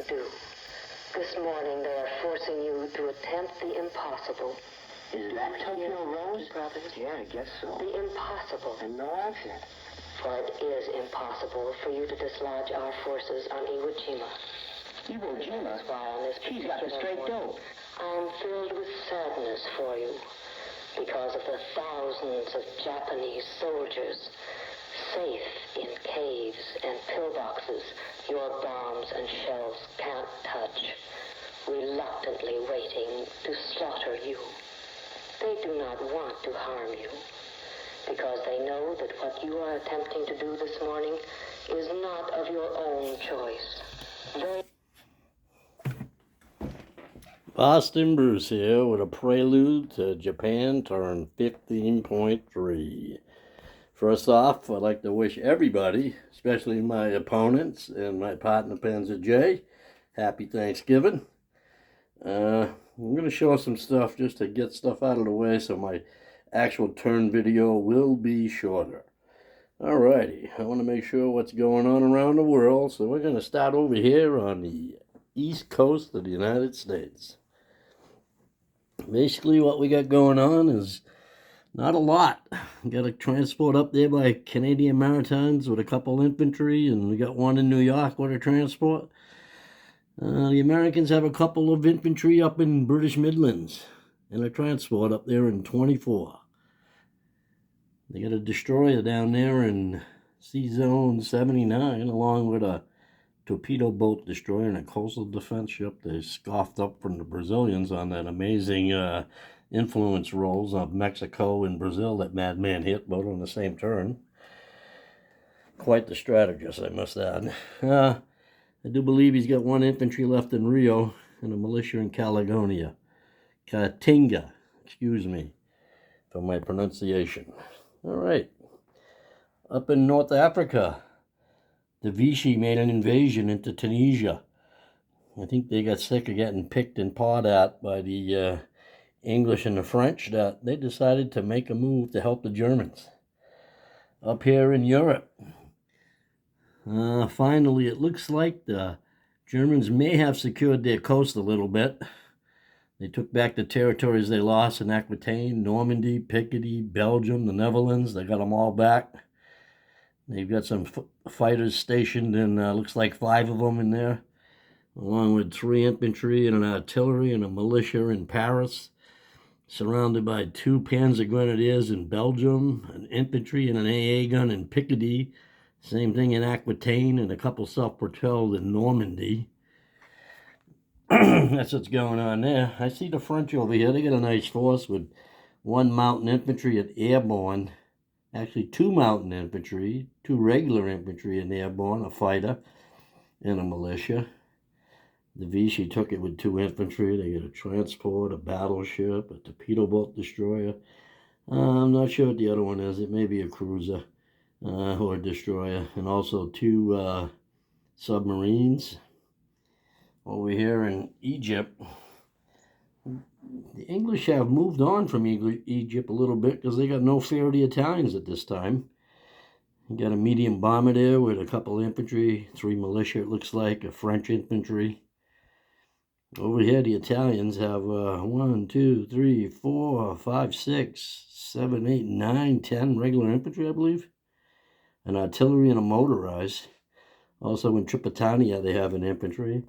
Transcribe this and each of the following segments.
do. This morning they are forcing you to attempt the impossible. Is that Tokyo Rose? Brothers? Yeah, I guess so. The impossible. And no accent. For it is impossible for you to dislodge our forces on Iwo Jima. Iwo Jima? That's why on this She's got the straight dope. I am filled with sadness for you because of the thousands of Japanese soldiers safe in caves and pillboxes your bombs and shells can't touch, reluctantly waiting to slaughter you. They do not want to harm you because they know that what you are attempting to do this morning is not of your own choice. Boston Bruce here with a prelude to Japan Turn 15.3. First off, I'd like to wish everybody, especially my opponents and my partner Panzer J, happy Thanksgiving. I'm going to show some stuff just to get stuff out of the way so my actual turn video will be shorter. Alrighty, I want to make sure what's going on around the world, so we're going to start over here on the east coast of the United States. Basically what we got going on is not a lot. We got a transport up there by Canadian Maritimes with a couple infantry, and we got one in New York with a transport. The Americans have a couple of infantry up in British Midlands and a transport up there in 24. They got a destroyer down there in Sea Zone 79 along with a torpedo boat destroyer and a coastal defense ship. They scoffed up from the Brazilians on that amazing influence rolls of Mexico and Brazil that Madman hit, both on the same turn. Quite the strategist, I must add. I do believe he's got one infantry left in Rio and a militia in Caledonia. Katinga, excuse me for my pronunciation. All right. Up in North Africa, the Vichy made an invasion into Tunisia. I think they got sick of getting picked and pawed at by the English and the French, that they decided to make a move to help the Germans. Up here in Europe, finally it looks like the Germans may have secured their coast a little bit. They took back the territories they lost in Aquitaine, Normandy, Picardy, Belgium, the Netherlands. They got them all back. They've got some fighters stationed, and looks like 5 of them in there, along with 3 infantry and an artillery and a militia in Paris, surrounded by 2 Panzer Grenadiers in Belgium, an infantry and an AA gun in Picardy, same thing in Aquitaine, and a couple self-propelled in Normandy. That's what's going on there. I see the French over here. They got a nice force with 1 mountain infantry and airborne. Actually, 2 mountain infantry, 2 regular infantry and airborne, a fighter, and a militia. The Vichy took it with 2 infantry. They got a transport, a battleship, a torpedo boat destroyer. I'm not sure what the other one is. It may be a cruiser or a destroyer. And also 2 submarines. Over here in Egypt, the English have moved on from Egypt a little bit because they got no fear of the Italians at this time. You got a medium bomber there with a couple infantry, 3 militia, it looks like, a French infantry. Over here, the Italians have 1, 2, 3, 4, 5, 6, 7, 8, 9, 10 regular infantry, I believe. An artillery and a motorized. Also in Tripitania, they have an infantry.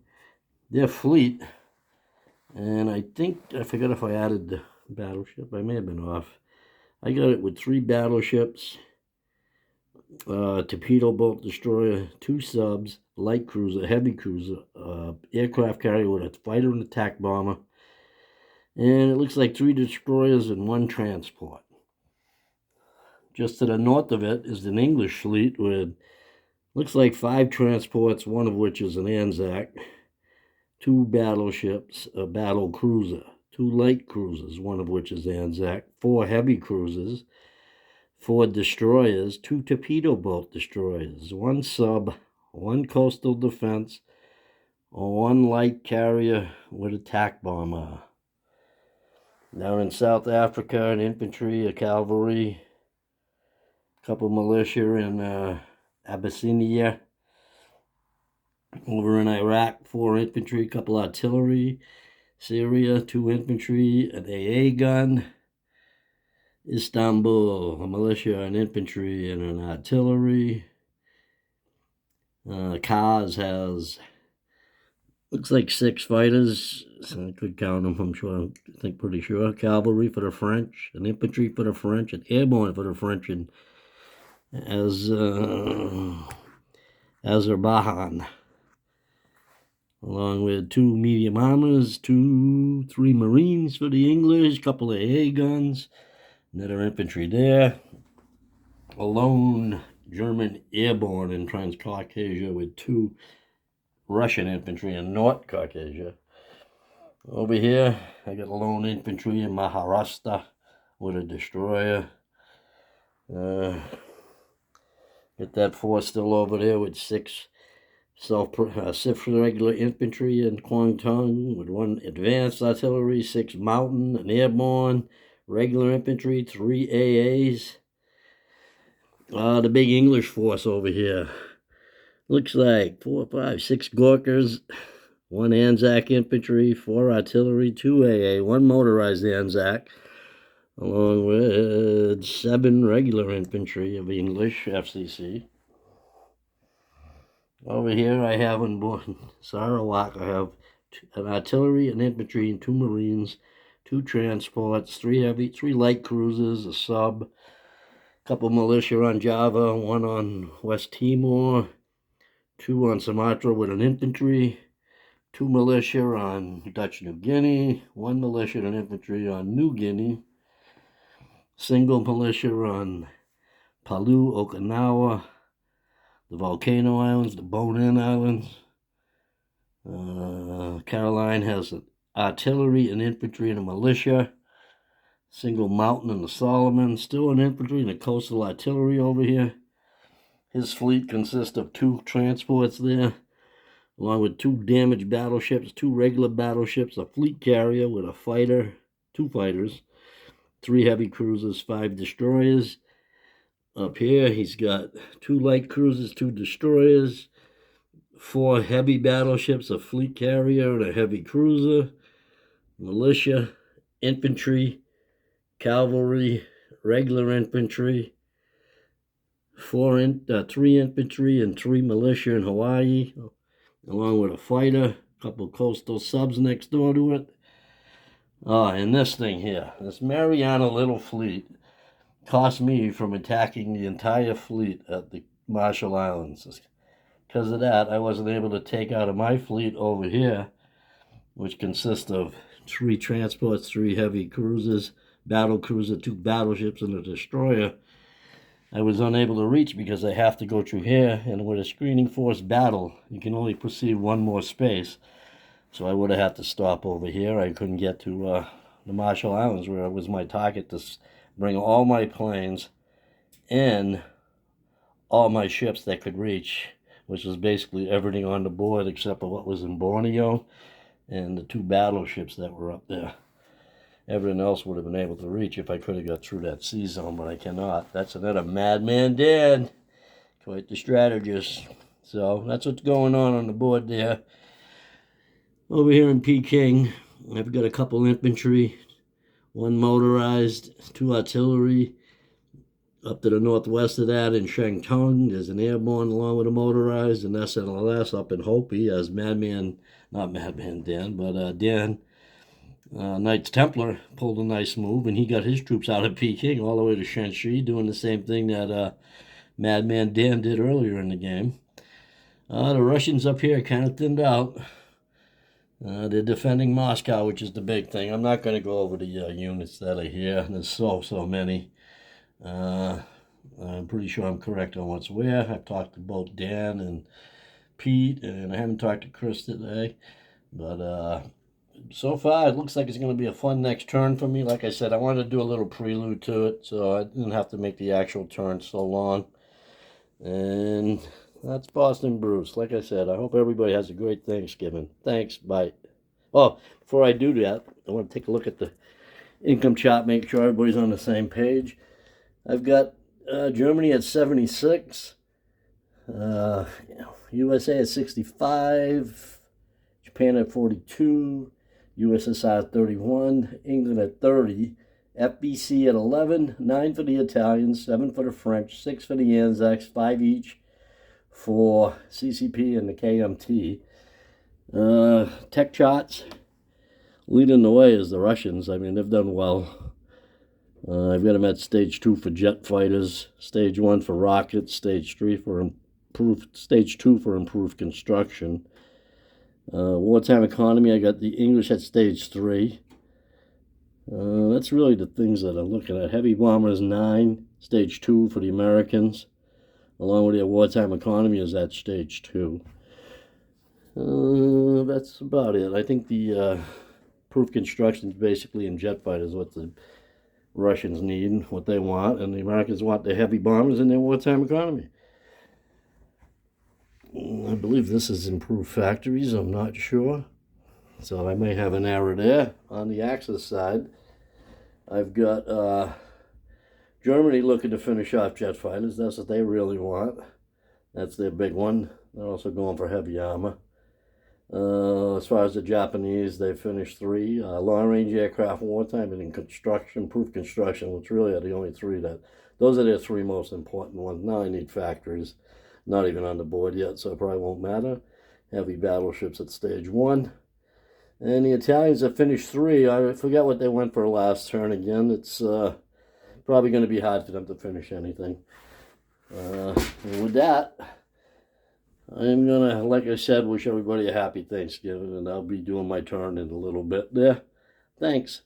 Their fleet, and I think, I forgot if I added the battleship. I may have been off. I got it with 3 battleships, torpedo boat destroyer, 2 subs, light cruiser, heavy cruiser, aircraft carrier with a fighter and attack bomber, and it looks like 3 destroyers and 1 transport. Just to the north of it is an English fleet with, looks like 5 transports, 1 of which is an Anzac, 2 battleships, a battle cruiser, 2 light cruisers, 1 of which is Anzac, 4 heavy cruisers, 4 destroyers, 2 torpedo boat destroyers, 1 sub, 1 coastal defense, 1 light carrier with attack bomber. Down in South Africa, an infantry, a cavalry, a couple militia in Abyssinia, Over in Iraq, 4 infantry, a couple artillery. Syria, 2 infantry, an AA gun. Istanbul, a militia, an infantry, and an artillery. Kaz has, looks like 6 fighters. So I could count them, I'm sure. I think pretty sure. Cavalry for the French, an infantry for the French, an airborne for the French, and Azerbaijan, along with 2 medium armors, 3 Marines for the English, couple of AA guns, another infantry there. A lone German airborne in Transcaucasia with 2 Russian infantry in North Caucasia. Over here, I got a lone infantry in Maharashtra with a destroyer. Get that force still over there with 6 regular infantry in Kwangtung with 1 advanced artillery, 6 mountain and airborne, regular infantry, 3 AAs. The big English force over here. Looks like 4, 5, 6 Gurkhas, 1 Anzac infantry, 4 artillery, 2 AA, 1 motorized Anzac, along with 7 regular infantry of English FCC. Over here I have in Sarawak, I have an artillery, an infantry, and 2 Marines, 2 transports, 3 light cruisers, a sub, couple militia on Java, 1 on West Timor, 2 on Sumatra with an infantry, 2 militia on Dutch New Guinea, 1 militia and infantry on New Guinea, single militia on Palau, Okinawa, the Volcano Islands, the Bonin Islands. Caroline has an artillery, an infantry, and a militia. Single mountain in the Solomon, still an infantry and a coastal artillery over here. His fleet consists of 2 transports there, along with 2 damaged battleships, 2 regular battleships, a fleet carrier with a fighter, 2 fighters, 3 heavy cruisers, 5 destroyers. Up here, he's got 2 light cruisers, 2 destroyers, 4 heavy battleships, a fleet carrier, and a heavy cruiser, militia, infantry, cavalry, regular infantry, 3 infantry and 3 militia in Hawaii, along with a fighter, a couple coastal subs next door to it. And this thing here, this Mariana little fleet, cost me from attacking the entire fleet at the Marshall Islands. Because of that, I wasn't able to take out of my fleet over here, which consists of 3 transports, 3 heavy cruisers, battle cruiser, 2 battleships, and a destroyer. I was unable to reach because I have to go through here, and with a screening force battle, you can only proceed 1 more space. So I would have had to stop over here. I couldn't get to the Marshall Islands, where it was my target to bring all my planes and all my ships that could reach, which was basically everything on the board except for what was in Borneo and the 2 battleships that were up there. Everything else would have been able to reach if I could have got through that sea zone, but I cannot. That's another Madman Dan. Quite the strategist. So that's what's going on the board there. Over here in Peking, I've got a couple infantry, 1 motorized, 2 artillery. Up to the northwest of that in Shantung, there's an airborne along with a motorized, and SNLS up in Hopi as Dan, Knights Templar pulled a nice move, and he got his troops out of Peking all the way to Shanxi, doing the same thing that Madman Dan did earlier in the game. The Russians up here kind of thinned out. They're defending Moscow, which is the big thing. I'm not going to go over the units that are here. There's so many. I'm pretty sure I'm correct on what's where. I've talked to both Dan and Pete, and I haven't talked to Chris today. But so far, it looks like it's going to be a fun next turn for me. Like I said, I wanted to do a little prelude to it, so I didn't have to make the actual turn so long. And that's Boston Bruce. Like I said, I hope everybody has a great Thanksgiving. Thanks. Bye. Oh, before I do that, I want to take a look at the income chart, make sure everybody's on the same page. I've got Germany at 76, USA at 65, Japan at 42, USSR at 31, England at 30, FBC at 11, 9 for the Italians, 7 for the French, 6 for the Anzacs, 5 each for CCP and the KMT. Tech charts, leading the way is the Russians. I mean, they've done well. I've got them at stage 2 for jet fighters, stage 1 for rockets, stage 2 for improved construction. Wartime economy, I got the English at stage 3. That's really the things that I'm looking at. Heavy bombers 9, stage 2 for the Americans, along with their wartime economy is at stage 2. That's about it. I think the improved construction is basically in jet fighters what the Russians need, what they want, and the Americans want their heavy bombers in their wartime economy. I believe this is improved factories, I'm not sure. So I may have an error there. On the Axis side, I've got Germany looking to finish off jet fighters. That's what they really want. That's their big one. They're also going for heavy armor. As far as the Japanese, they finished 3. Long-range aircraft wartime and in construction, improved construction, which really are the only 3 those are their 3 most important ones. Now I need factories. Not even on the board yet, so it probably won't matter. Heavy battleships at stage 1. And the Italians have finished 3. I forget what they went for last turn again. It's probably going to be hard for them to finish anything. And with that, I'm going to, like I said, wish everybody a happy Thanksgiving, and I'll be doing my turn in a little bit there. Thanks.